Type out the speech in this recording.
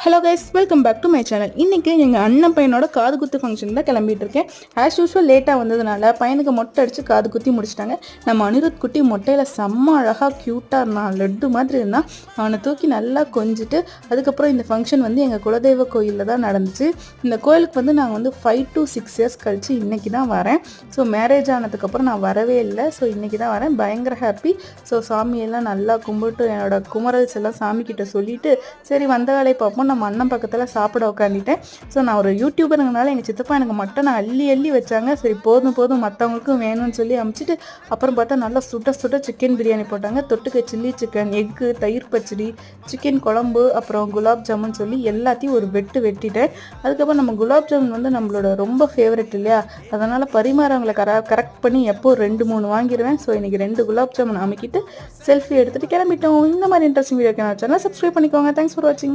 Hello guys, welcome back to my channel. இன்றைக்கி எங்கள் அண்ணன் பையனோட காது குத்து ஃபங்க்ஷன் தான் கிளம்பிட்டு இருக்கேன். ஆஸ் யூஸ்வல் லேட்டாக வந்ததுனால பையனுக்கு மொட்டை அடித்து காது குத்தி முடிச்சிட்டாங்க. நம்ம அனிருத் குட்டி மொட்டையில் செம்ம அழகாக க்யூட்டாக இருந்தான், லட்டு மாதிரி இருந்தான். அவனை தூக்கி நல்லா கொஞ்சிட்டு அதுக்கப்புறம் இந்த ஃபங்க்ஷன் வந்து எங்கள் குலதெய்வ கோயிலில் தான் நடந்துச்சு. இந்த கோயிலுக்கு வந்து நாங்கள் 5 to 6 years கழித்து இன்றைக்கி தான் வரேன். ஸோ மேரேஜ் ஆனதுக்கப்புறம் நான் வரவே இல்லை. ஸோ இன்றைக்கி தான் வரேன். பயங்கர ஹாப்பி. ஸோ சாமியெல்லாம் நல்லா கும்பிட்டு என்னோட குமரல்ஸ் எல்லாம் சாமிக்கிட்ட சொல்லிவிட்டு சரி வந்த வேலையை பார்ப்போம். நம்ம அண்ணன் பக்கத்தில் சாப்பிட உட்காந்துட்டேன். ஸோ நான் ஒரு யூடியூபருங்கனால எங்கள் சித்தப்பா எனக்கு மட்டன் அள்ளி வச்சாங்க. சரி போதும் மற்றவங்களுக்கும் வேணும்னு சொல்லி அமுச்சிட்டு அப்புறம் பார்த்தா நல்லா சுட சிக்கன் பிரியாணி போட்டாங்க. தொட்டுக்க சில்லி சிக்கன், எக்கு, தயிர் பச்சடி, சிக்கன் குழம்பு, அப்புறம் குலாப் ஜாமுன் சொல்லி எல்லாத்தையும் ஒரு வெட்டிட்டேன். அதுக்கப்புறம் நம்ம குலாப் ஜாமுன் வந்து நம்மளோட ரொம்ப ஃபேவரெட் இல்லையா, அதனால் பரிமாறவங்களை கரெக்ட் பண்ணி எப்போ 2-3 வாங்கிடுவேன். ஸோ இன்றைக்கி 2 குலாப் ஜாமுன் அமைக்கிட்டு செல்ஃபி எடுத்துகிட்டு கிளம்பிட்டோம். இந்த மாதிரி இன்ட்ரெஸ்டிங் வீடியோக்கு நான் சேனல் சப்ஸ்கிரைப் பண்ணிக்கோங்க. தேங்க்ஸ் ஃபார் வாட்சிங்.